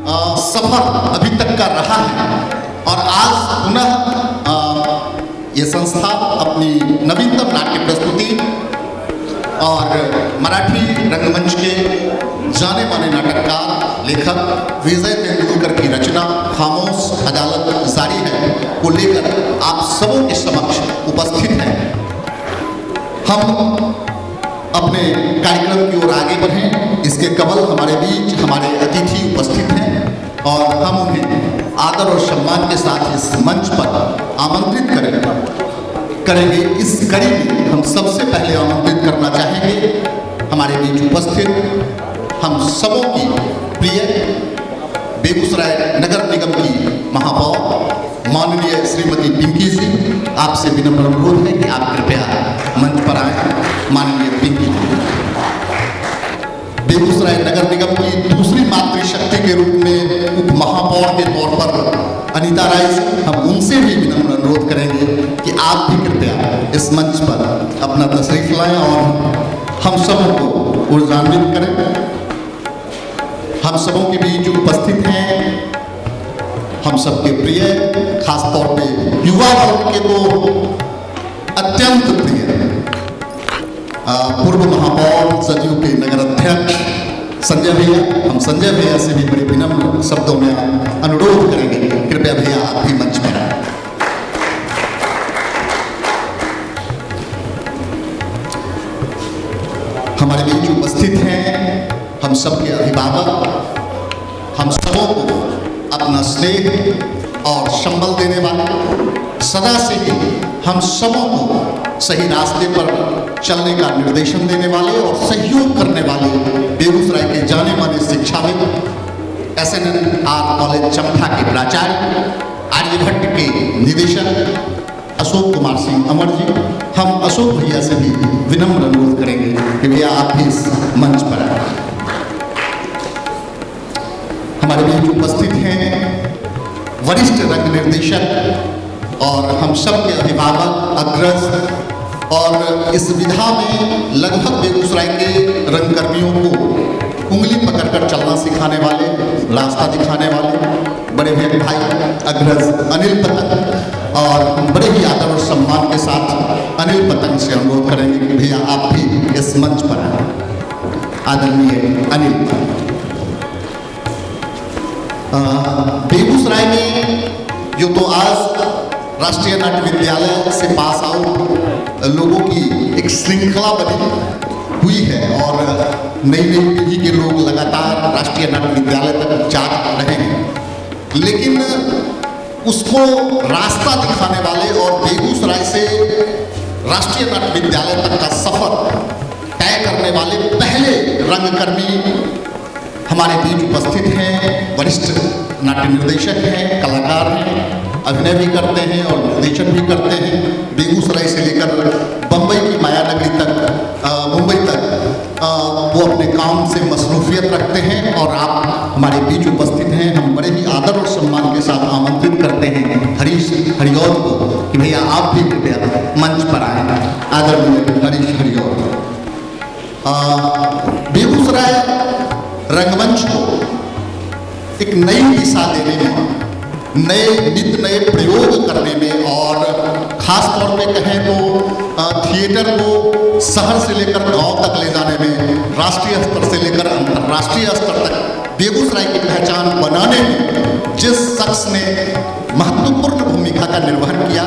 सफर अभी तक का रहा है और आज पुनः ये संस्था अपनी नवीनतम नाट्य प्रस्तुति और मराठी रंगमंच के जाने माने नाटककार लेखक विजय तेंदुलकर की रचना खामोश अदालत जारी है को लेकर आप सबों के समक्ष उपस्थित हैं। हम अपने कार्यक्रम की ओर आगे बढ़ें, इसके कबल हमारे बीच हमारे अतिथि उपस्थित हैं और हम उन्हें आदर और सम्मान के साथ इस मंच पर आमंत्रित करेंगे। इस कड़ी में हम सबसे पहले आमंत्रित करना चाहेंगे हमारे बीच उपस्थित हम सबों की प्रिय बेगूसराय नगर निगम की महापौर माननीय श्रीमती पिंकी जी, आपसे विनम्र अनुरोध है कि आप कृपया मंच पर आएं। माननीय पिंकी जी बेगूसराय नगर निगम की दूसरी मातृशक्ति के रूप में उप महापौर के तौर पर अनीता राय, हम उनसे भी विनम्र अनुरोध करेंगे कि आप भी कृपया इस मंच पर अपना तशरीफ लाएं और हम सबों को ऊर्जान्वित करें। हम सबों के बीच उपस्थित हैं हम सबके प्रिय, खासतौर पे युवा वर्ग के तो अत्यंत प्रिय पूर्व महापौर सचिव के नगर अध्यक्ष संजय भैया। हम संजय भैया से भी बड़े विनम्र शब्दों में अनुरोध करेंगे, कृपया भैया आप भी मंच पर आए। हमारे बीच उपस्थित हैं हम सबके अभिभावक, हम सबों को अपना स्नेह और संबल देने वाले, सदा से ही हम सबों को सही रास्ते पर चलने का निर्देशन देने वाले और सहयोग करने वाले बेगूसराय के जाने माने शिक्षाविद, SNNR कॉलेज चमथा के प्राचार्य, आर्यभट्ट के निदेशक अशोक कुमार सिंह अमर जी। हम अशोक भैया से भी विनम्र अनुरोध करेंगे कि भैया आप भी इस मंच पर आए। हमारे बीच उपस्थित हैं वरिष्ठ रंग निर्देशक और हम सब के अभिभावक अग्रज और इस विधा में लगभग बेगूसराय के रंगकर्मियों को उंगली पकड़कर चलना सिखाने वाले, रास्ता दिखाने वाले बड़े मेरे भाई अग्रज अनिल पतंग, और हम बड़े ही आदर और सम्मान के साथ अनिल पतंग से अनुरोध करेंगे कि भैया आप भी इस मंच पर आए। आदरणीय अनिल, बेगूसराय में जो तो आज राष्ट्रीय नाट्य विद्यालय से पास आउट लोगों की एक श्रृंखला बनी हुई है और नई नई पीढ़ी के लोग लगातार राष्ट्रीय नाट्य विद्यालय तक जा रहे हैं, लेकिन उसको रास्ता दिखाने वाले और बेगूसराय से राष्ट्रीय नाट्य विद्यालय तक का सफर तय करने वाले पहले रंगकर्मी हमारे बीच उपस्थित हैं। वरिष्ठ नाट्य निर्देशक हैं, कलाकार हैं, अभिनय भी करते हैं और निर्देशन भी करते हैं। बेगूसराय से लेकर बम्बई की मायानगरी तक, मुंबई तक वो अपने काम से मसरूफियत रखते हैं और आप हमारे बीच उपस्थित हैं। हम बड़े ही आदर और सम्मान के साथ आमंत्रित करते हैं हरीश हरिऔर को कि भैया आप भी कृपया मंच पर आए। आदरणीय हरीश हरिऔर, बेगूसराय रंगमंच को एक नई दिशा देने में, नए प्रयोग करने में और ख़ास तौर पे कहें तो थिएटर को शहर से लेकर गांव तक ले जाने में, राष्ट्रीय स्तर से लेकर अंतर्राष्ट्रीय स्तर तक बेगूसराय की पहचान बनाने में जिस शख्स ने महत्वपूर्ण भूमिका का निर्वहन किया,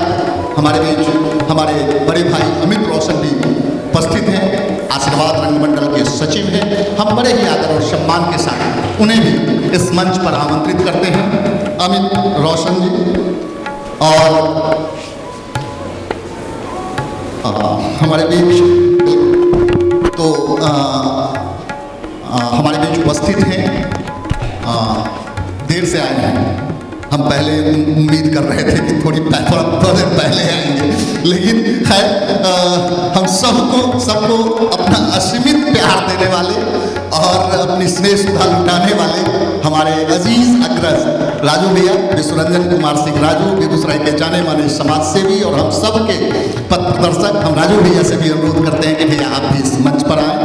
हमारे बीच हमारे बड़े भाई अमित रोशन भी उपस्थित हैं, आशीर्वाद रंगमंडल के सचिव हैं। हम बड़े ही आदर और सम्मान के साथ उन्हें भी इस मंच पर आमंत्रित करते हैं। अमित रोशन जी और हमारे बीच तो हमारे बीच उपस्थित हैं, देर से आए हैं। हम पहले उम्मीद कर रहे थे कि थोड़े पहले आएंगे, लेकिन खैर हम सबको अपना असीमित प्यार देने वाले और अपनी स्नेह सुधा लुटाने वाले हमारे अजीज अग्रज राजू भैया, विश्वरंजन कुमार सिंह राजू, बेगूसराय के जाने माने समाज सेवी और हम सब के पथ प्रदर्शक, हम राजू भैया से भी अनुरोध करते हैं कि भैया आप भी इस मंच पर आएँ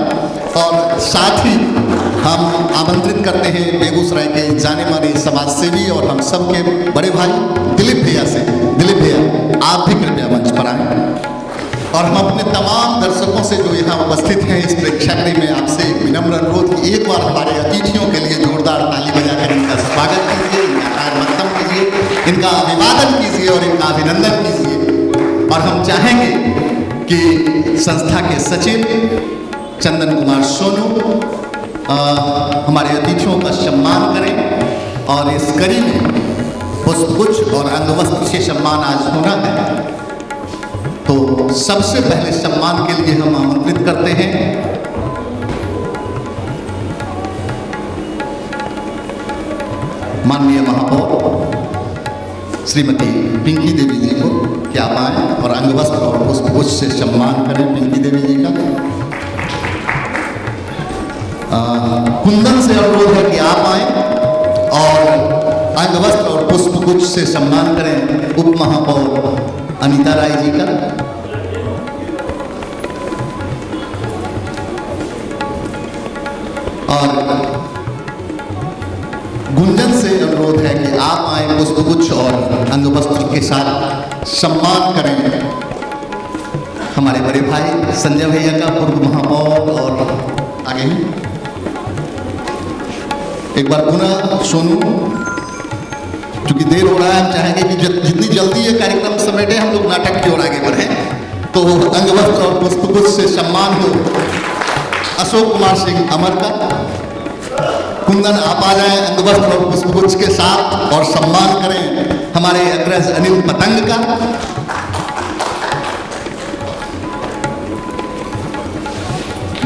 और साथ ही हम आमंत्रित करते हैं बेगूसराय के जाने माने समाज सेवी और हम सब के बड़े भाई दिलीप भैया से। दिलीप भैया, आप भी कृपया मंच पर आएं। और हम अपने तमाम दर्शकों से जो यहाँ उपस्थित हैं इस प्रेक्षागृह में आपसे एक विनम्र अनुरोध कि एक बार हमारे अतिथियों के लिए जोरदार ताली बजाकर इनका स्वागत कीजिए, इनका खैर मकदम कीजिए, इनका अभिवादन कीजिए और इनका अभिनंदन कीजिए। और हम चाहेंगे कि संस्था के सचिव चंदन कुमार सोनू हमारे अतिथियों का सम्मान करें और इस कड़ी में पुष्पगुच्छ और अंगवस्त्र से सम्मान आज होना है। तो सबसे पहले सम्मान के लिए हम आमंत्रित करते हैं माननीय महापौर श्रीमती पिंकी देवी जी को कि आप आएं और अंगवस्त्र और पुष्पगुच्छ से सम्मान करें पिंकी देवी जी का। कुंदन से अनुरोध है कि आप आएं और अंगवस्त्र और पुष्पगुच्छ से सम्मान करें उप महापौर अनीता राय जी का। और गुंजन से अनुरोध है कि आप आए पुष्पगुच्छ और अंगवस्त्र के साथ सम्मान करें हमारे बड़े भाई संजय भैया का, पूर्व महापौर। और आगे एक बार पुनः सोनू, क्योंकि देर हो रहा है, हम चाहेंगे कि जितनी जल्दी ये कार्यक्रम समेटे हम लोग नाटक की ओर आगे बढ़ें। तो अंगवस्त्र और पुष्पगुच्छ से सम्मान हो अशोक कुमार सिंह अमर का। कुंदन आप आ जाएं अंगवस्त्र और पुष्पगुच्छ के साथ और सम्मान करें हमारे अग्रज अनिल पतंग का।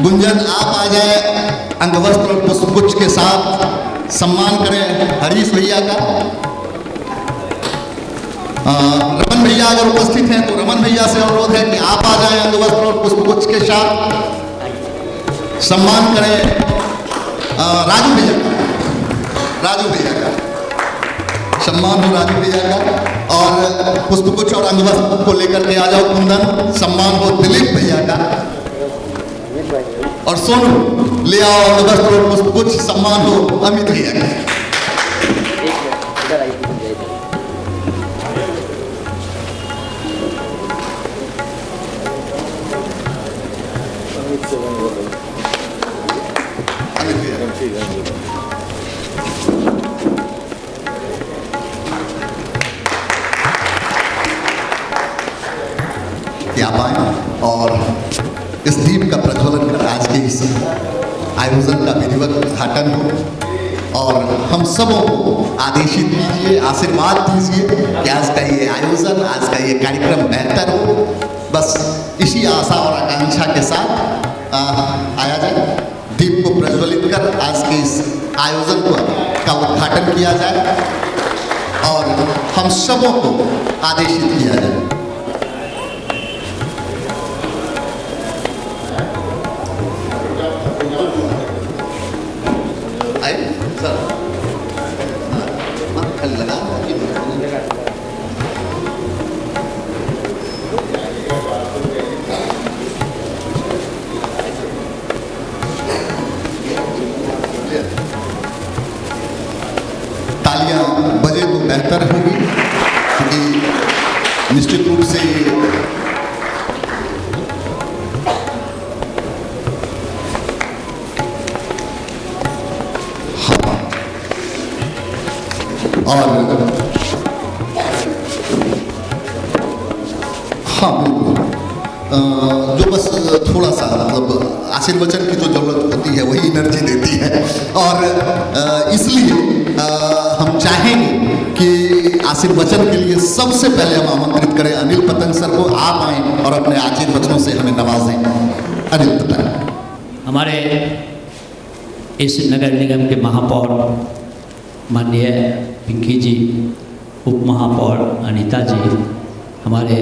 गुंजन आप आ जाएं अंगवस्त्र और पुष्पगुच्छ के साथ सम्मान करें हरीश भैया का। रमन भैया अगर उपस्थित हैं तो रमन भैया से अनुरोध है कि आप आ जाएं अंगवस्त्र और पुष्पगुच्छ के साथ सम्मान करें राजू भैया का। राजू भैया का सम्मान हो राजू भैया का। और पुष्पगुच्छ और अंगवस्त्र को लेकर के आ जाओ कुंदन, सम्मान हो दिलीप भैया का। और सोनू ले आओ अंगवस्त्र और पुष्पगुच्छ, सम्मान हो अमित भैया का। क्या पाए और इस दीप का प्रज्वलन कर आज के इस आयोजन का विधिवत उद्घाटन हो और हम सबों को आदेशित कीजिए, आशीर्वाद दीजिए कि आज का ये आयोजन, आज का ये कार्यक्रम बेहतर हो। बस इसी आशा और आकांक्षा के साथ आया जाए, दीप को प्रज्वलित कर आज के इस आयोजन का उद्घाटन किया जाए और हम सबों को आदेशित किया जाए। तालियां बजे तो बेहतर होगी, क्योंकि निश्चित रूप से और हाँ बिल्कुल, जो बस थोड़ा सा मतलब आशीर्वचन की जो जरूरत होती है वही एनर्जी देती है। और इसलिए हम चाहेंगे कि आशीर्वचन के लिए सबसे पहले हम आमंत्रित करें अनिल पतंग सर को। आप आएँ और अपने आशीर्वचनों से हमें नवाजें। अनिल पतंग हमारे इस नगर निगम के महापौर माननीय पिंकी जी, उप महापौर अनीता जी, हमारे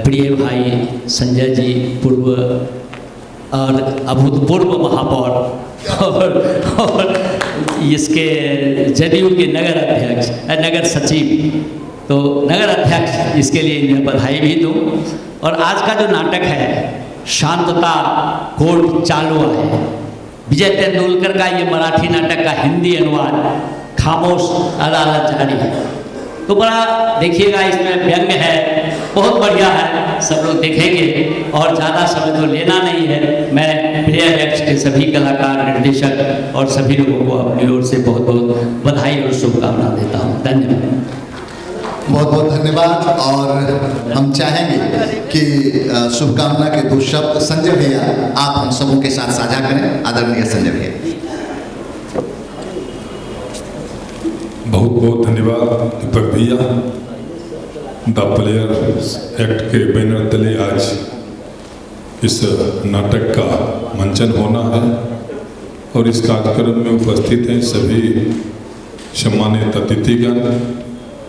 प्रिय भाई संजय जी, पूर्व और अभूतपूर्व महापौर और इसके जदयू के नगर अध्यक्ष, नगर सचिव, तो नगर अध्यक्ष, इसके लिए इन्हें बधाई भी दूँ। और आज का जो नाटक है शांतता कोर्ट चालू है, विजय तेंदुलकर का ये मराठी नाटक का हिंदी अनुवाद खामोश अदालत जारी है। तो बड़ा देखिएगा, इसमें व्यंग है, बहुत बढ़िया है, सब लोग देखेंगे। और ज़्यादा समय तो लेना नहीं है। मैं प्लेयर एक्ट के सभी कलाकार, निर्देशक और सभी लोगों को अपनी ओर से बहुत बहुत बधाई और शुभकामना देता हूँ। धन्यवाद। बहुत बहुत धन्यवाद। और हम चाहेंगे कि शुभकामना के 2 शब्द संजय भैया आप हम सबों के साथ साझा करें। आदरणीय संजय भैया। बहुत बहुत धन्यवाद दीपक भैया। द प्लेयर एक्ट के बैनर तले आज इस नाटक का मंचन होना है और इस कार्यक्रम में उपस्थित हैं सभी सम्मानित अतिथिगण,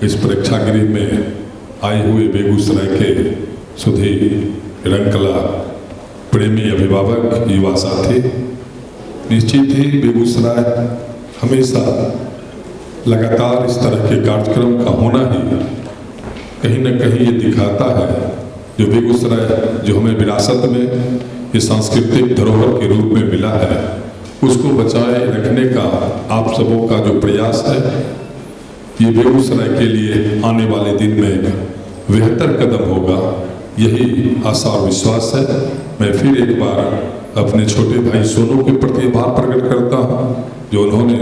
इस प्रेक्षागृह में आए हुए बेगूसराय के सुधी रंगकला प्रेमी अभिभावक, युवा साथी। निश्चित ही बेगूसराय हमेशा लगातार इस तरह के कार्यक्रम का होना ही कहीं न कहीं ये दिखाता है जो बेगूसराय जो हमें विरासत में ये सांस्कृतिक धरोहर के रूप में मिला है, उसको बचाए रखने का आप सबों का जो प्रयास है, ये बेगूसराय के लिए आने वाले दिन में बेहतर कदम होगा, यही आशा और विश्वास है। मैं फिर एक बार अपने छोटे भाई सोनू के प्रति आभार प्रकट करता हूँ जो उन्होंने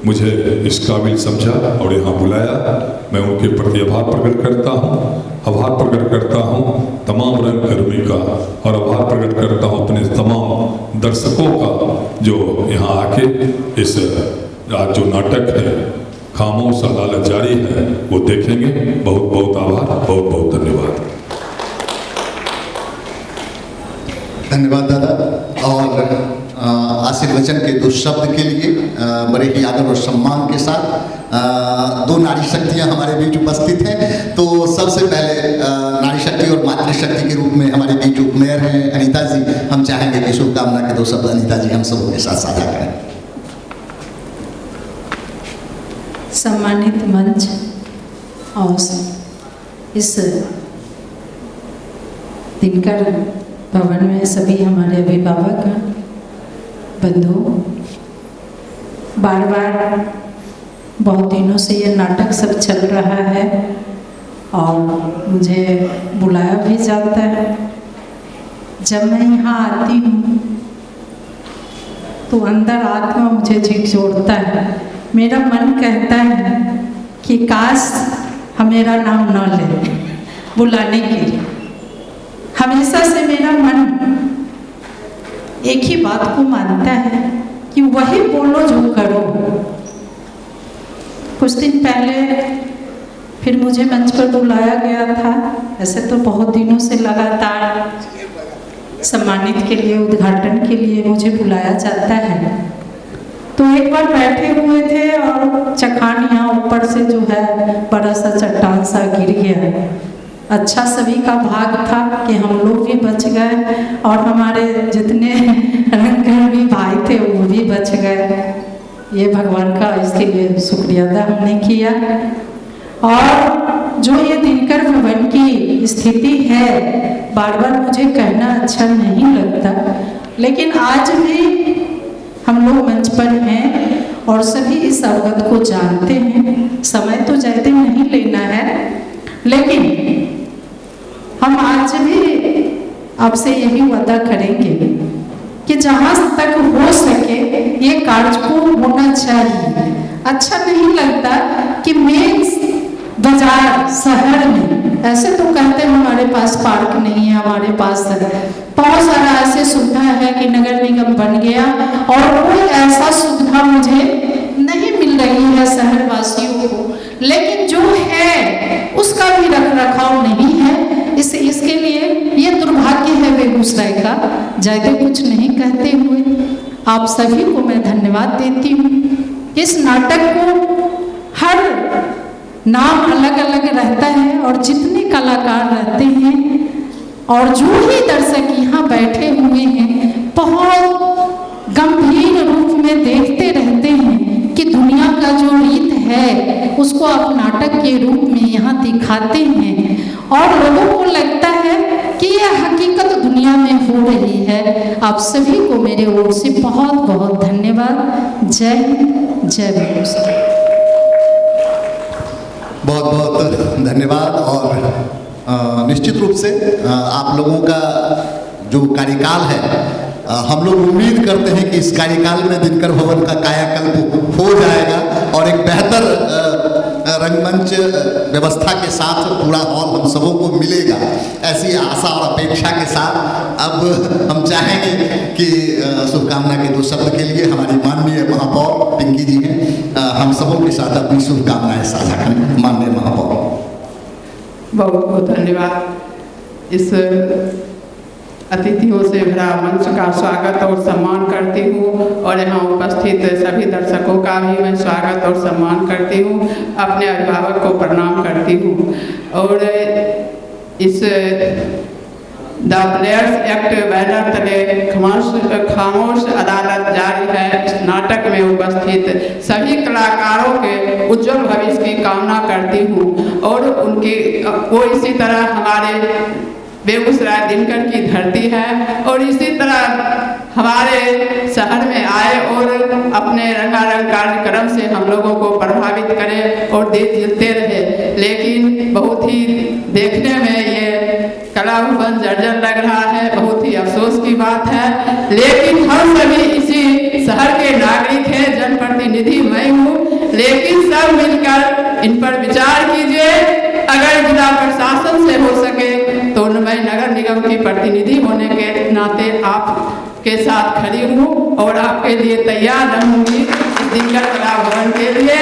मुझे इस काबिल समझा और यहाँ बुलाया। मैं उनके प्रति आभार प्रकट करता हूँ। आभार प्रकट करता हूँ तमाम रंगकर्मी का और आभार प्रकट करता हूँ अपने तमाम दर्शकों का जो यहाँ आके इस आज जो नाटक है खामोश अदालत जारी है वो देखेंगे। बहुत बहुत आभार, बहुत बहुत धन्यवाद। धन्यवाद दादा। और आशीर्वचन के 2 शब्द के लिए बड़े ही आदर और सम्मान के साथ 2 नारी शक्तियाँ हमारे बीच उपस्थित हैं। तो सबसे पहले नारी शक्ति और मातृशक्ति के रूप में हमारे बीच उपमेयर हैं अनीता जी। हम चाहेंगे कि शुभकामना के 2 शब्द अनीता जी हम सबों के साथ साझा करें। सम्मानित मंच और इस दिनकर भवन में सभी हमारे अभिभावक बंधु, बार बार बहुत दिनों से ये नाटक सब चल रहा है और मुझे बुलाया भी जाता है। जब मैं यहाँ आती हूँ तो अंदर आत्मा मुझे झिझोड़ता है। मेरा मन कहता है कि काश हम मेरा नाम न ले बुलाने के लिए। हमेशा से मेरा मन एक ही बात को मानता है कि वही बोलो जो करो। कुछ दिन पहले फिर मुझे मंच पर बुलाया गया था। ऐसे तो बहुत दिनों से लगातार सम्मानित के लिए, उद्घाटन के लिए मुझे बुलाया जाता है। तो एक बार बैठे हुए थे और चखान यहाँ ऊपर से जो है बड़ा सा चट्टान सा गिर गया। अच्छा सभी का भाग था कि हम लोग भी बच गए और हमारे जितने रंगकर्मी भाई थे वो भी बच गए। ये भगवान का इसके लिए शुक्रिया अदा हमने किया। और जो ये दिनकर भवन की स्थिति है, बार बार मुझे कहना अच्छा नहीं लगता, लेकिन आज भी हम लोग मंच पर हैं और सभी इस अवगत को जानते हैं। समय तो ज़्यादा नहीं लेना है, लेकिन हम आज भी आपसे यही वादा करेंगे कि जहाँ तक हो सके ये कार्यक्रम होना चाहिए। अच्छा नहीं लगता कि मेन बाजार शहर में ऐसे तो कहते हैं हमारे पास पार्क नहीं है, हमारे पास बहुत सारा ऐसे सुविधा है कि नगर निगम बन गया और कोई ऐसा सुविधा मुझे नहीं मिल रही है शहर वासियों को, लेकिन जो है उसका भी रख रखाव नहीं है। इसके लिए ये दुर्भाग्य है बेगूसराय का। ज़्यादा कुछ नहीं कहते हुए आप सभी को मैं धन्यवाद देती हूँ। इस नाटक को हर नाम अलग अलग रहता है और जितने कलाकार रहते हैं और जो ही दर्शक यहाँ बैठे हुए हैं बहुत गंभीर रूप में देखते रहते हैं कि दुनिया का जो रीत है उसको आप नाटक के रूप में यहाँ दिखाते हैं और लोगों को लगता है कि यह हकीकत दुनिया में हो रही है। आप सभी को मेरे ओर से बहुत बहुत धन्यवाद। जय हिंद, जय भारत। बहुत बहुत धन्यवाद। और निश्चित रूप से आप लोगों का जो कार्यकाल है, हम लोग उम्मीद करते हैं कि इस कार्यकाल में दिनकर भवन का कायाकल्प हो जाएगा और एक बेहतर रंगमंच व्यवस्था के साथ पूरा हॉल हम सबों को मिलेगा। ऐसी आशा और अपेक्षा के साथ अब हम चाहेंगे कि शुभकामना के 2 शब्द के लिए हमारी माननीय महापौर पिंकी जी हैं, हम सबों के साथ अपनी शुभकामनाएं साझा करें। माननीय महापौर। बहुत बहुत धन्यवाद। इस अतिथियों से भरा मंच का स्वागत और सम्मान करती हूँ और यहाँ उपस्थित सभी दर्शकों का भी मैं स्वागत और सम्मान करती हूँ। अपने अभिभावक को प्रणाम करती हूँ। और इस द प्लेयर्स एक्ट बैनर तले खामोश अदालत जारी है, इस नाटक में उपस्थित सभी कलाकारों के उज्जवल भविष्य की कामना करती हूँ और उनकी वो इसी तरह हमारे बेगूसराय दिनकर की धरती है और इसी तरह हमारे शहर में आए और अपने रंगारंग कार्यक्रम से हम लोगों को प्रभावित करे और देते रहे। लेकिन बहुत ही देखने में ये कला भवन जर्जर लग रहा है, बहुत ही अफसोस की बात है। लेकिन हम सभी इसी शहर के नागरिक हैं, जनप्रतिनिधि मैं हूँ, लेकिन सब मिलकर इन पर विचार कीजिए। अगर जिला प्रशासन से हो सके तो मैं नगर निगम की प्रतिनिधि होने के नाते आपके साथ खड़ी हूँ और आपके लिए तैयार रहूँगी इस दिनकर कला भवन के लिए।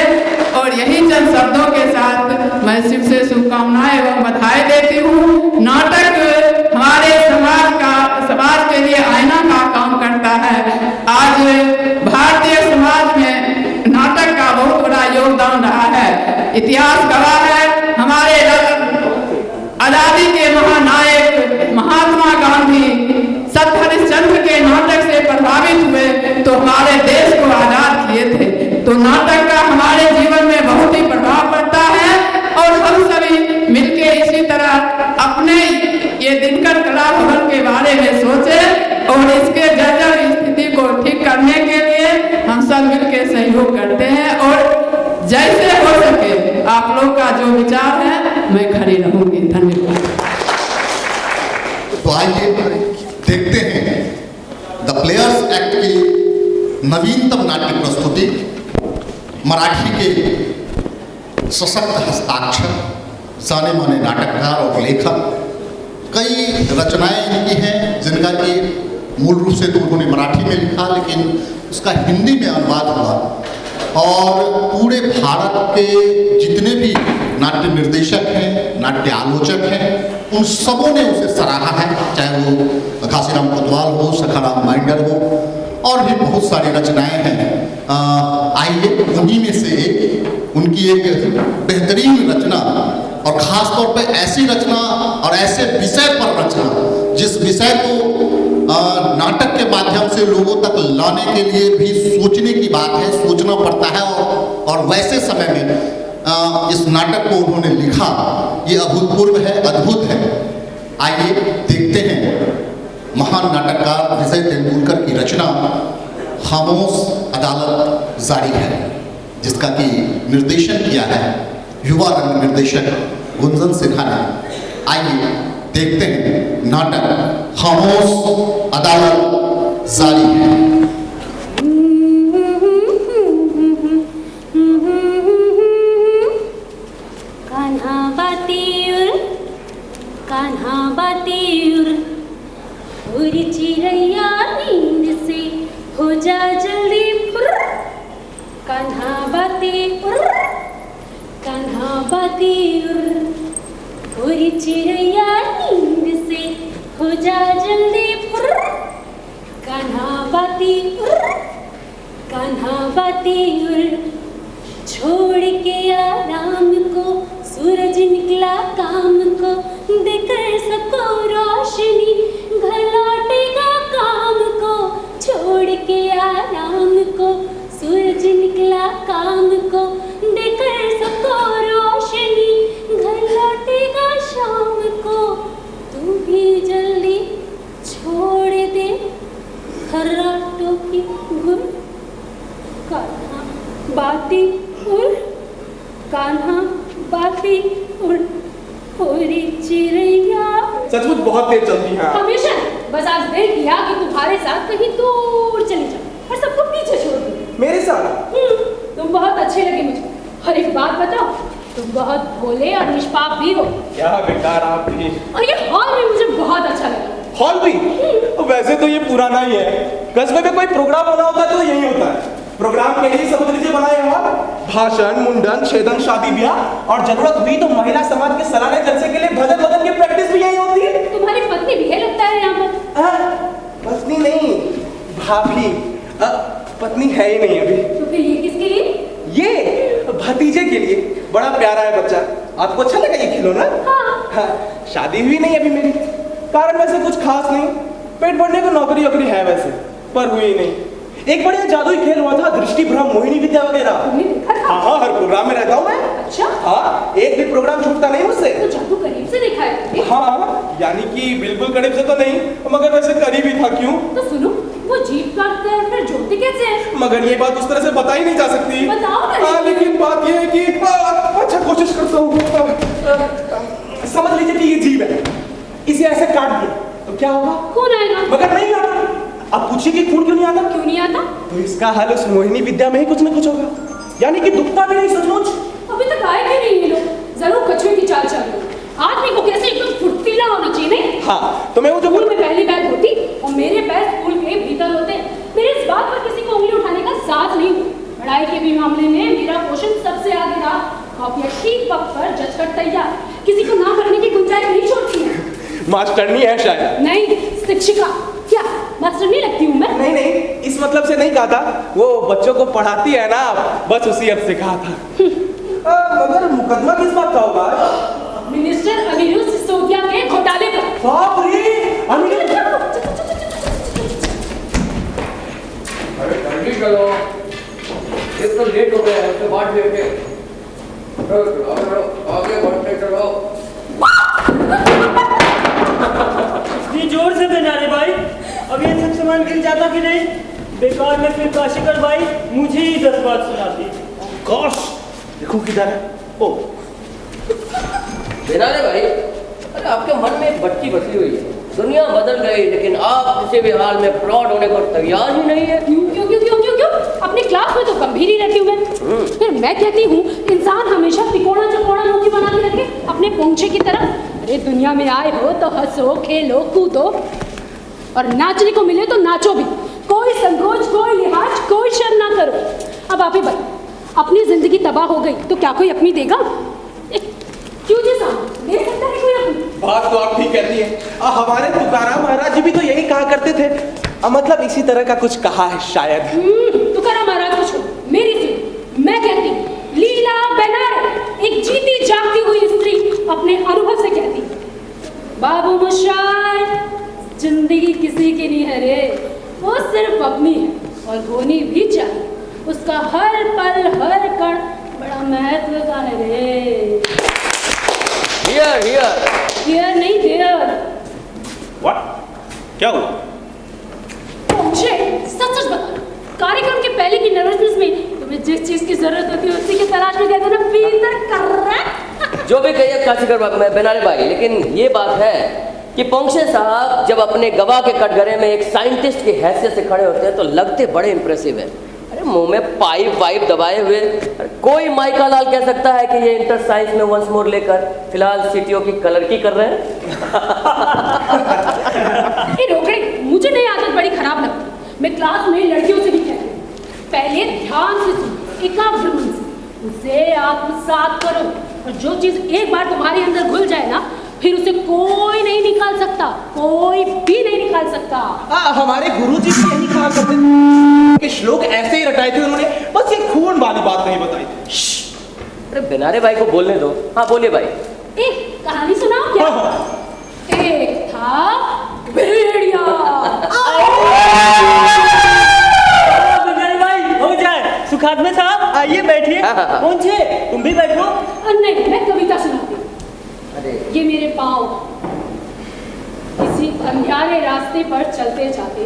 और यही चंद शब्दों के साथ मैं शिव से शुभकामनाएं एवं बधाई देती हूँ। नाटक हमारे समाज के लिए आईना का काम करता है। आज भारतीय समाज में नाटक का बहुत बड़ा योगदान रहा है। इतिहास गवाह है, हमारे आजादी के महानायक महात्मा गांधी सत हरिश्चंद्र के नाटक से प्रभावित हुए तो हमारे देश को आजाद किए थे। तो नाटक का हमारे जीवन में बहुत ही प्रभाव पड़ता है और हम सभी मिलके इसी तरह अपने ये दिनकर कला भवन के बारे में सोचें और इसके जर्जर स्थिति को ठीक करने के लिए हम सब मिलके सहयोग करते हैं और जैसे हो सके आप लोग का जो विचार है मैं खड़ी रहूंगी। धन्यवाद। तो आइए देखते हैं द प्लेयर्स एक्ट की नवीनतम नाट्य प्रस्तुति। मराठी के सशक्त हस्ताक्षर, जाने माने नाटककार और लेखक, कई रचनाएं इनकी हैं जिनका कि मूल रूप से तो उन्होंने मराठी में लिखा लेकिन उसका हिंदी में अनुवाद हुआ और पूरे भारत के जितने भी नाट्य निर्देशक हैं, नाट्य आलोचक हैं, उन सबों ने उसे सराहा है। चाहे वो घासीराम कोतवाल हो, सखाराम माइंडर हो और भी बहुत सारी रचनाएं हैं। आइए उन्हीं में से एक उनकी एक बेहतरीन रचना और ख़ास तौर पे ऐसी रचना और ऐसे विषय पर रचना जिस विषय को नाटक के माध्यम से लोगों तक लाने के लिए भी सोचने की बात है, सोचना पड़ता है और वैसे समय में इस नाटक को उन्होंने लिखा, ये अभूतपूर्व है, अद्भुत है। आइए देखते हैं महान नाटककार विजय तेंदुलकर की रचना खामोश अदालत जारी है, जिसका कि निर्देशन किया है युवा रंग निर्देशक गुंजन सिन्हा ने। आइए देखते हैं नाटक खामोश अदालत जारी है। कान्हा बातेर उरी चिड़ैया नींद से हो जा जल्दी फुर। कान्हा बातेर उरी चिड़ैया नींद से हो जा जल्दी फुर। कान्हा बातेर छोड़ के आराम को सूरज निकला काम को देकर सबको रोशनी घर लौटेगा काम को। छोड़ के आराम को सूरज निकला काम को देकर सबको रोशनी घर लौटेगा शाम को। तू भी जल्दी छोड़ दे गुल कान्हा बाती उड़, कान्हा बाती उड़, उड़ी चिड़ैया। सचमुच बहुत तेज चलती हैं। हमेशा बस आज दिल किया कि तुम्हारे साथ कहीं दूर चली जाऊं और सबको पीछे छोड़ दूं। मेरे साथ? तुम बहुत अच्छे लगे मुझे। और एक बात बताओ, तुम बहुत भोले और निष्पाप भी हो। क्या बेकार आप भी। और ये हॉल भी मुझे बहुत अच्छा लगा। हॉल भी? वैसे तो ये पुराना ही है। कस्बे में कोई प्रोग्राम होना होता है तो यही होता है। प्रोग्राम के लिए समझ लीजिए बनाए हॉल। भाषण, मुंडन, छेदन, शादी ब्याह और जरूरत हुई तो महिला समाज के सालाना जलसे के लिए भजन वदन की प्रैक्टिस भी यही होती है। तुम्हारी पत्नी भी है लगता है यहाँ पर। पत्नी नहीं, भाभी। पत्नी है ही नहीं अभी। तो फिर ये किसके लिए? ये भतीजे के लिए। बड़ा प्यारा है बच्चा। आपको अच्छा लगा ये खिलौना? हाँ। शादी हुई नहीं अभी मेरी। कारण वैसे कुछ खास नहीं। पेट भरने को नौकरी वोकरी है वैसे, पर हुई नहीं। एक बढ़िया जादुई खेल हुआ था, दृष्टि भ्रम, मोहिनी विद्या वगैरह। हाँ, हर प्रोग्राम में रहता हूँ मैं। अच्छा? हाँ, एक भी प्रोग्राम छूटता नहीं मुझसे। तो जादू करीब से देखा है तुमने? हाँ, यानी कि बिल्कुल करीब से तो नहीं, मगर वैसे करीब ही था। क्यों? तो सुनो, वो जीप काटते हैं फिर जोड़ते कैसे हैं? मगर ये बात उस तरह से बताई नहीं जा सकती। बताओ ना। हाँ, लेकिन बात ये है कि अच्छा कोशिश करता हूँ। समझ लीजिए कि ये जीभ है, इसे ऐसे काट दिया तो क्या होगा? खून आएगा। मगर नहीं आता। अब पूछिए कि खून क्यों नहीं आता? क्यों नहीं आता? तो इसका हल उस मोहिनी विद्या में ही कुछ न कुछ होगा, यानी कि दुखता भी नहीं सचमुच। अभी तक आए क्यों नहीं ये लोग? जरूर कछुए की चाल चल रही है। आदमी को कैसे एकदम फुर्तीला होना चाहिए नहीं? हाँ, तो मैं वो जो स्कूल में पहली बैग होती और मेरे पैर स्कूल के भीतर होते। मेरे इस बात पर किसी को उंगली उठाने का साथ नहीं हुआ। पढ़ाई के भी मामले में मेरा पोषण सबसे आगे रहा। कॉपियां ठीक वक्त पर जज कर तैयार, किसी को ना करने की गुंजाइश नहीं छोड़ती है। मास्टरनी है शायद। नहीं, शिक्षिका। क्या मास्टरनी लगती हूँ मैं? नहीं नहीं, इस मतलब से नहीं कहा था। वो बच्चों को पढ़ाती है ना, बस उसी अर्थ से कहा था। मगर मुकदमा किस बात का होगा? मिनिस्टर अनिरुद्ध सिसोदिया के घोटाले पर। बाप रे, अनिरुद्ध। अरे जल्दी चलो, ये तो लेट हो गया है, उसके बाद देखे। आगे बढ़ते चलो। इतनी जोर से बनाने भाई, अब ये सब सामान गिर जाता कि नहीं? बेकार में फिर काशिकर भाई मुझे ही 10 बात सुनाती। गॉश, देखो किधर है। ओ बेनाले भाई, अरे आपके मन में एक भटकी बसी हुई है। दुनिया बदल गई लेकिन आप किसी भी हाल में फ्रॉड होने को तैयार ही नहीं है। क्यों क्यों क्यों क्यों क्यों क्यों? अपनी क्लास में तो गंभीर ही रहती हूँ मैं। फिर मैं कहती हूँ इंसान हमेशा तिकोड़ा चकोड़ा मुंह बना के रखे अपने पोंछे की तरह। अरे दुनिया में आए हो तो हंसो, खेलो, कूदो और नाचने को मिले तो नाचो भी। कोई संकोच, कोई लिहाज, कोई शर्म ना करो। अब आप ही बताओ, अपनी जिंदगी तबाह हो गई तो क्या कोई अपनी देगा? क्यों जी साहब, दे सकता है कोई अपनी? बात तो आप ठीक कहती है। हमारे तुकाराम महाराज जी भी तो यही कहा करते थे। मतलब इसी तरह का कुछ कहा है शायद। तुकाराम महाराज कुछ मेरी सुन, मैं कहती लीला बेनारे एक जीती जागती हुई स्त्री अपने अनुभव से कहती, बाबू मुशाय, जिंदगी किसी की नहीं है रे, वो सिर्फ अपनी है और होनी भी चाहिए। उसका हर पल हर कण बड़ा महत्व का है रे। हियर हियर हियर नहीं देयर। व्हाट? क्या हुआ? मुझे सच सच बता, कार्यक्रम के पहले की नर्वसनेस में तुम्हें जिस चीज की जरूरत होती है उसी की तलाश में गए थे ना? Peter correct. जो भी कहिए काशिकर बेनाले भाई, लेकिन ये बात है कि पोंक्षे साहब जब अपने गवाह के कटघरे में एक साइंटिस्ट की हैसियत से खड़े होते हैं तो लगते बड़े इंप्रेसिव है। अरे मुंह में पाइप वाइप दबाए हुए कोई माइका लाल कह सकता है कि ये इंटर साइंस में वंस मोर लेकर फिलहाल सीटीओ की कलर की कर रहे हैं। ये रोकड़े, मुझे नहीं आदत बड़ी खराब लगती। मैं क्लास में लड़कियों से भी कहती हूँ, पहले ध्यान से सुनो, एकाग्र मन से उसे आत्मसात करो और जो चीज एक बार तुम्हारे अंदर घुल जाए ना, फिर उसे कोई नहीं निकाल सकता, कोई भी नहीं निकाल सकता। हमारे गुरुजी भी यही कहा करते थे कि श्लोक ऐसे ही रटाए थे उन्होंने, बस ये खून वाली बात नहीं बताई थी। अरे बेनाले भाई को बोलने दो। हाँ बोलिए भाई। एक कहानी सुनाओ क्या? एक था भेड़िया। बेनाले भाई हो जाए। सुखात्मा साहब आइए बैठिए। कौन से? तुम भी बैठो। नहीं, मैं कविता सुनाती हूँ। ये मेरे पाँव किसी अंधियारे रास्ते पर चलते जाते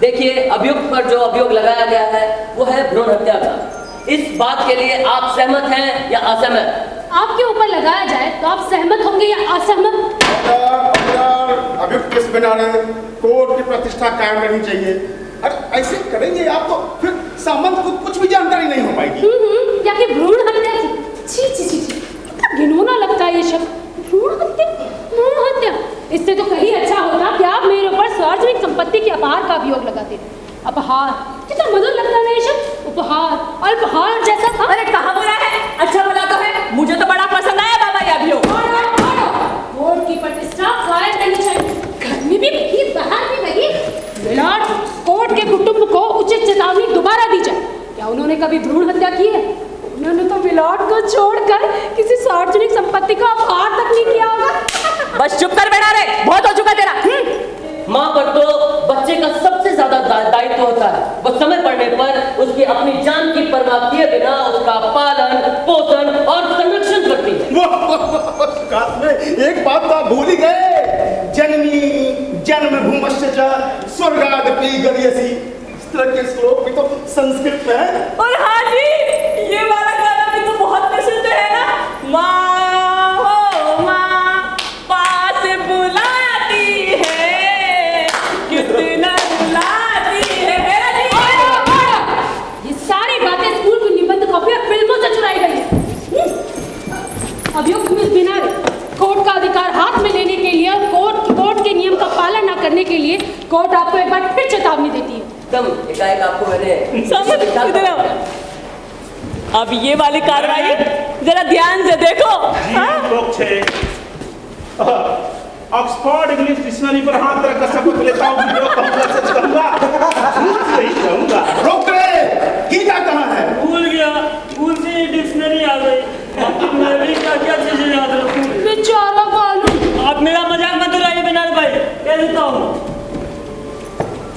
देखिए, अभियुक्त पर जो अभियोग लगाया गया है वो है भ्रूण हत्या का। इस बात के लिए आप सहमत हैं या असहमत? आपके ऊपर लगाया जाए तो आप सहमत होंगे या असहमत? अभियुक्त केस बना रहे, कोर्ट की प्रतिष्ठा कायम रहनी चाहिए। अरे ऐसे करेंगे आप तो फिर सामंत को कुछ भी जानकारी नहीं हो पाएगी। क्या कि भ्रूण हत्या की? छी छी छी छी, कितना घिनौना लगता है ये शब्द, भ्रूण हत्या, भ्रूण हत्या। इससे तो कहीं अच्छा होता कि आप मेरे ऊपर सार्वजनिक संपत्ति के अपहार का अभियोग लगाते। अपहार, कितना मधुर लगता है ये शब्द, उपहार, अल्पहार जैसा था। अरे कहाँ बुरा है, अच्छा भला तो है। मुझे तो बड़ा पसंद आया बाबा ये अभियोग। कोर्ट की प्रतिष्ठा कायम रहनी चाहिए, घर में भी वही, बाहर भी वही। मिलाड, कोर्ट के कुटुंब को उचित चेतावनी दोबारा दी जाए। क्या उन्होंने कभी भ्रूण हत्या की है? उन्होंने तो मिलाड को छोड़कर किसी सार्वजनिक संपत्ति का अपहार तक नहीं किया होगा। बस चुप कर बैठा रे, बहुत हो चुका तेरा। माँ पर तो बच्चे का सबसे ज्यादा दायित्व होता है। वो समय पड़ने पर उसकी अपनी जान की परवाह किए बिना उसका पालन, पोषण और संरक्षण करती है। एक बात तो आप भूल ही गए, जननी जन्मभूमश्च च स्वर्गादपि गरीयसी। इस तरह के श्लोक भी तो संस्कृत में है। और हाँ जी, ये वाला गाना भी तो बहुत प्रसिद्ध है ना, माँ हो माँ पास बुलाती है, कितना बुलाती है। ये सारी बातें स्कूल की निबंध कॉपी और फिल्मों से चुराई गई है। अभियुक्त मिस बिनारे, कोर्ट का अधिकार हाथ में लेने के लिए और कोर्ट के नियम का पालन न करने के लिए कोर्ट आपको एक बार फिर चेतावनी देती है। एकाएक आपको मैंने अब ये वाली कार्रवाई जरा ध्यान से देखो। ऑक्सफोर्ड इंग्लिश डिक्शनरी पर हाथ रख कर शपथ लेता हूँ, जो कहूँगा सच कहूँगा, झूठ नहीं कहूँगा। रोक रे, गीता कहाँ है? भूल गया, भूल से डिक्शनरी आ गई। मैं भी क्या चीजें याद रखूं? बेचारा बालू। आप मेरा मजाक मत उड़ाइए बिनार भाई, कह देता हूँ।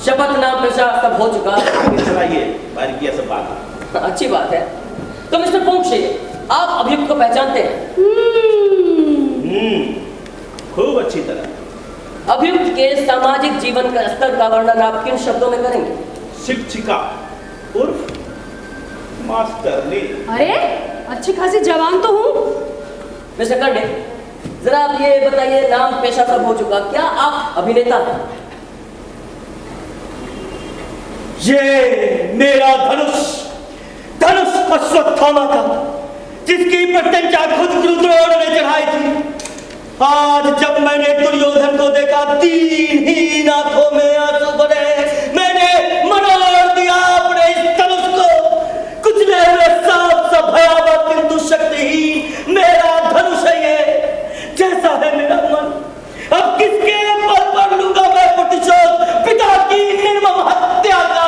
शपथ नाम पेशा सब हो चुका। चलाइए, बारीकिया सब बात। अच्छी बात है। तो मिस्टर पोंक्षे, आप अभियुक्त को पहचानते हैं? खूब अच्छी तरह। अभियुक्त के सामाजिक जीवन का स्तर का वर्णन आप किन शब्दों में करेंगे? शिक्षिका उर्फ मास्टरनी। अरे अच्छी खासी जवान तो हूँ। मिस्टर कर्णे, जरा आप ये बताइए, नाम पेशा सब हो चुका, क्या आप अभिनेता हैं? ये मेरा धनुष अश्वत्थामा का, जिसकी प्रत्यंचा खुद रुद्रोण ने चढ़ाई थी। आज जब मैंने दुर्योधन को देखा, दीनहीन आंखों में आंसू भरे, मैंने मरोड़ दिया अपने इस धनुष को। कुचले हुए सांप सा भयावह किंतु शक्तिहीन मेरा धनुष है ये, जैसा है मेरा मन। अब किसके बल पर लूंगा मैं प्रतिशोध पिता की निर्मम हत्या का।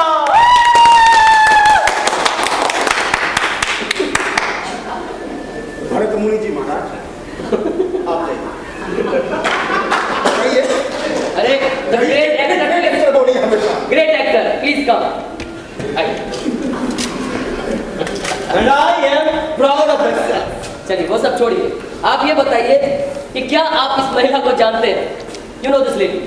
भरत मुनि जी महाराज, आप जाइए। अरे great actor please come. And I am proud of myself. चलिए वो सब छोड़िए, आप ये बताइए कि क्या आप इस महिला को जानते हैं? You know this lady?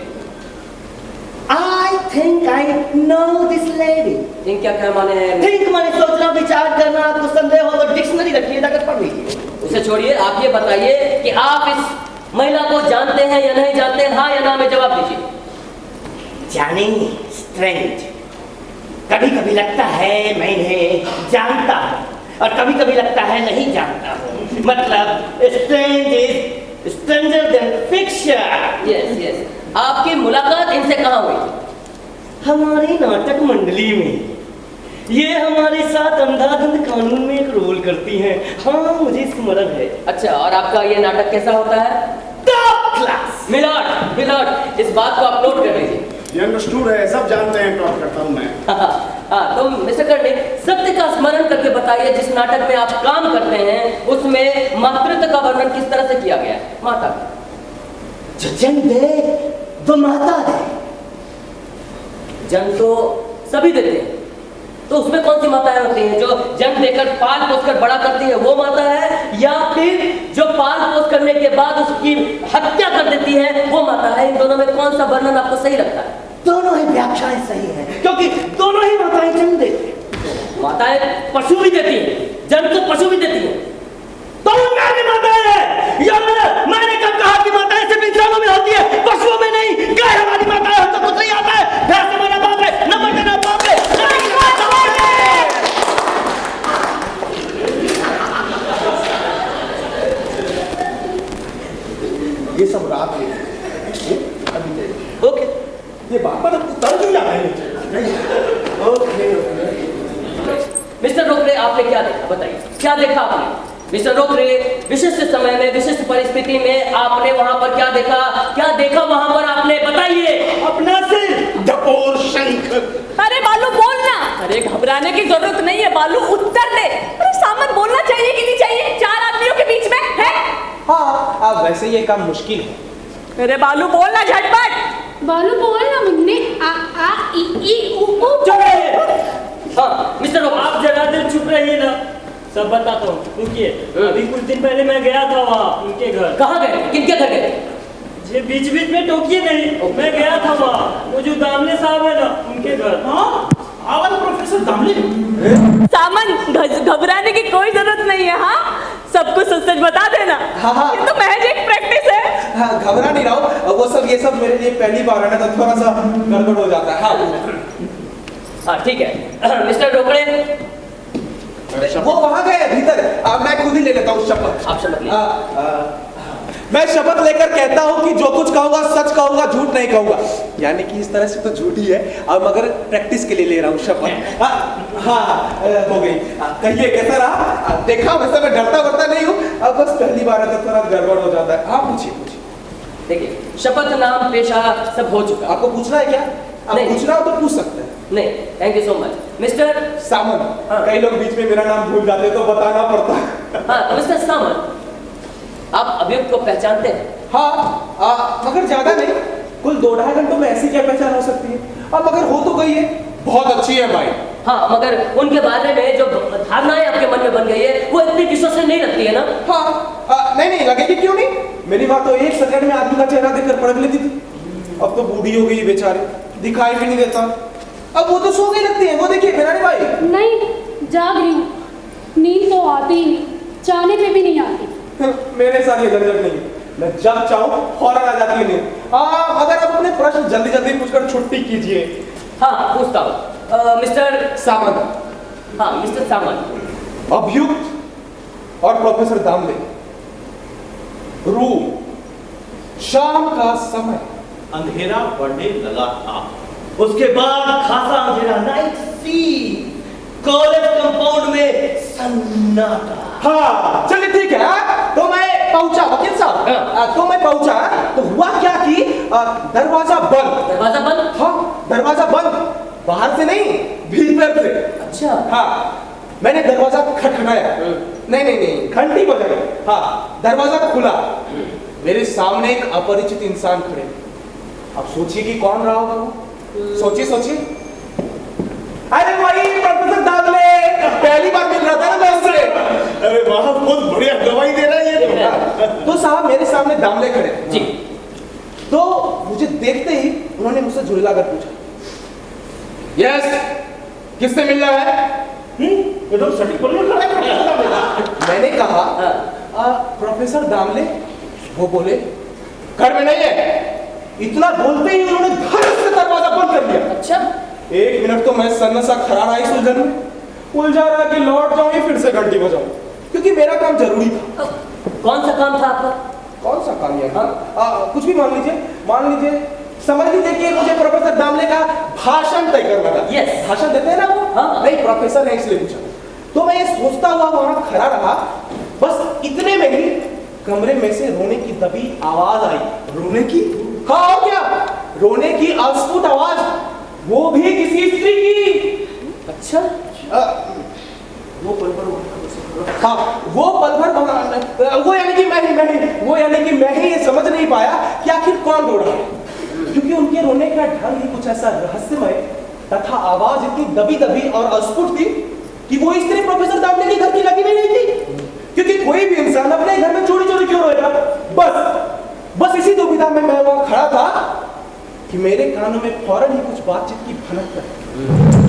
I think I know this lady. think क्या माने हैं? Think माने सोचना, विचार करना। आपको संदेह हो तो डिक्शनरी रखिए, जाकर पढ़ लीजिए। उसे छोड़िए, आप ये बताइए कि आप इस महिला को जानते हैं या नहीं जानते हैं? हाँ या ना में जवाब दीजिए। जानी स्ट्रेंज, कभी कभी लगता है मैं इन्हें जानता हूँ और कभी कभी लगता है नहीं जानता हूँ। मतलब strange is stranger then fiction. Yes. आपकी मुलाकात इनसे कहाँ हुई? हमारी नाटक मंडली में। ये हमारे साथ अंधाधुंध कानून में एक रोल करती हैं। हाँ, मुझे स्मरण है। अच्छा, और आपका ये नाटक कैसा होता है? Top class. मिलॉर्ड, इस बात को आप नोट कर लीजिए। ये अंडरस्टूड है, सब जानते हैं, टॉप करता हूँ मैं। हाँ, तो मिस्टर कर्णे, सत्य का स्मरण करके बताइए, जिस नाटक में आप काम करते हैं उसमें मातृत्व का वर्णन किस तरह से किया गया है? माता जो जन्म दे वो माता है। जन्म तो सभी देते हैं, तो उसमें कौन सी माताएं होती हैं? जो जन्म देकर पाल पोस कर बड़ा करती है वो माता है, या फिर जो पाल पोस करने के बाद उसकी हत्या कर देती है वो माता है? इन दोनों में कौन सा वर्णन आपको सही लगता है? दोनों ही व्याख्याएं सही हैं, क्योंकि दोनों ही माताएं जन्म देती हैं। माताएं पशु भी देती हैं, जन्म तो पशु भी देती हैं। तो उनमें भी माताएं हैं, या मैंने कब कहा कि माताएं सिर्फ इंसानों में होती है, पशुओं में नहीं? गाय हमारी माता है, तो कुछ नहीं आता है, भैंस हमारा बाप है, नंबर देना बाप है। ये सब रात में ओके, ये बात पर उतर क्यों जा रहे हैं? ओके मिस्टर रोकरे, आपने क्या देखा बताइए, क्या देखा आपने? मिस्टर रोकरे, विशिष्ट समय में विशिष्ट परिस्थिति में आपने वहां पर क्या देखा वहां पर आपने बताइए? अपना सिर डपोर शंख। अरे बालू बोलना। अरे घबराने की जरूरत नहीं है बालू, उत्तर दे। अरे सामन बोलना चाहिए कि नहीं चाहिए 4 आदमियों के बीच में है? हाँ, अब वैसे ये काम मुश्किल है। अरे बालू बोलना झटपट। बालू बोलना मुन्ने, आ आ ई ई उ ऊ। हाँ मिस्टर रोकरे, आप जरा देर चुप रहिए ना, सब बताता हूँ, रुकिए। अभी कुछ दिन पहले मैं गया था वहाँ उनके घर। कहाँ गए? किनके घर गए? ये बीच बीच में टोकिए नहीं, मैं गया था वहाँ, वो जो दामले साहब है ना उनके घर। हाँ, आवाज प्रोफेसर दामले। सामन घबराने की कोई जरूरत नहीं है। हाँ, सब कुछ सच बता देना। हाँ। ये तो महज एक प्रैक्टिस है। हाँ, घबरा नहीं रहा हूँ, वो सब ये सब मेरे लिए पहली बार है ना, तो थोड़ा सा गड़बड़ हो जाता है। हाँ ठीक है। मिस्टर रोकड़े, वो वहां गए भीतर, मैं खुद ही ले लेता हूँ शपथ। आप शपथ ले। मैं शपथ लेकर कहता हूँ कि जो कुछ कहूँगा सच कहूँगा, झूठ नहीं कहूँगा। यानी कि इस तरह से तो झूठ ही है, अब मगर प्रैक्टिस के लिए ले रहा हूँ शपथ। हाँ, हो गई। कहिए कैसा रहा? देखा वैसे मैं डरता वरता नहीं हूँ, अब बस पहली बार है तो थोड़ा गड़बड़ हो जाता है। हाँ पूछिए पूछिए। देखिए, शपथ, नाम, पेशा सब हो चुका। आपको पूछना है क्या? आप पूछना हो तो पूछ सकते हैं। नहीं, thank you so much. Mister सामन, कई लोग बीच में मेरा नाम भूल जाते तो बताना पड़ता है। हाँ तो मिस्टर सामन, आप अभियुक्त को पहचानते हैं? हाँ, मगर ज्यादा नहीं, कुल 2-2.5 घंटों में ऐसी क्या पहचान हो सकती है? अब मगर हो तो गई है, बहुत अच्छी है भाई। हाँ, मगर उनके बारे में जो धारणाएं आपके मन में बन गई है वो इतनी विश्वसनीय नहीं लगती है ना? हाँ, नहीं लगेगी क्यों नहीं? मेरी बात तो 1 सेकंड में आदमी का चेहरा देखकर पढ़ लेती थी। अब तो बूढ़ी हो गई बेचारी, दिखाई भी नहीं देता। अब वो तो सो गई लगती है, वो देखिए बेनारी भाई। नहीं, जाग रही हूँ, नींद तो आती ही, चाहने पे भी नहीं आती। मेरे साथ ये झंझट नहीं, मैं जब चाहूँ फौरन आ जाती है नींद। अगर आप अपने प्रश्न जल्दी जल्दी पूछकर छुट्टी कीजिए। हाँ पूछता हूँ। मिस्टर सामंत। हाँ मिस्टर सामंत, अभियुक्त और प्रोफेसर दामले, रूम, शाम का समय, अंधेरा बढ़ने लगा था। उसके बाद खासा अंधेरा, नाइट सी, कॉलेज कंपाउंड में सन्नाटा। हाँ चलिए ठीक है। तो मैं पहुंचा वकील साहब, तो मैं पहुंचा तो हुआ क्या कि दरवाजा बंद। दरवाजा बंद? हाँ, दरवाजा बंद, बाहर से नहीं भीतर से। अच्छा। हाँ, मैंने दरवाजा खटखटाया, नहीं घंटी बजाई। हाँ, दरवाजा खुला, मेरे सामने एक अपरिचित इंसान खड़े। अब सोचिए कि कौन रहा होगा वो? सोचिए। अरे वही प्रोफेसर दामले, पहली बार मिल रहा था ना मैं उससे। अरे वाह, बहुत बढ़िया गवाही दे रहा है ये तो साहब मेरे सामने दामले खड़े जी। तो मुझे देखते ही उन्होंने मुझसे झुरला कर पूछा, यस, किससे मिल रहा है? एकदम सटीक बोलने खड़ा है। मैंने कहा प्रोफेसर दामले। वो बोले घर में नहीं है। इतना बोलते ही उन्होंने धड़क से दरवाजा बंद कर दिया। अच्छा। 1 मिनट तो मैं सन्नाटा खड़ा रहा इस उलझन में, उलझा रहा कि लौट जाऊं या फिर से घंटी बजाऊं, क्योंकि मेरा काम जरूरी था। कौन सा काम था आपका? कौन सा काम यार? कुछ भी मान लीजिए, समझ लीजिए कि मुझे प्रोफेसर दामले का भाषण तय करना था। यस। भाषण देते हैं ना वो? हाँ। नहीं, प्रोफेसर है इसलिए पूछा। तो मैं ये सोचता हुआ वहां खड़ा रहा, बस इतने में ही कमरे में से रोने की दबी आवाज आई। रोने की? हाँ, क्या रोने की अस्फुट आवाज, वो भी किसी स्त्री की। अच्छा। वो पल भर वो यानी कि मैं ही ये समझ नहीं पाया कि आखिर कौन रो रहा है, क्योंकि उनके रोने का ढंग ही कुछ ऐसा रहस्यमय तथा आवाज इतनी दबी और अस्फुट थी कि वो स्त्री प्रोफेसर दामले के घर की लगी भी नहीं थी। क्योंकि कोई भी इंसान अपने घर में चोरी क्यों रोएगा? बस इसी दुविधा में मैं वहां खड़ा था कि मेरे कानों में फौरन ही कुछ बातचीत की भनक पड़ी।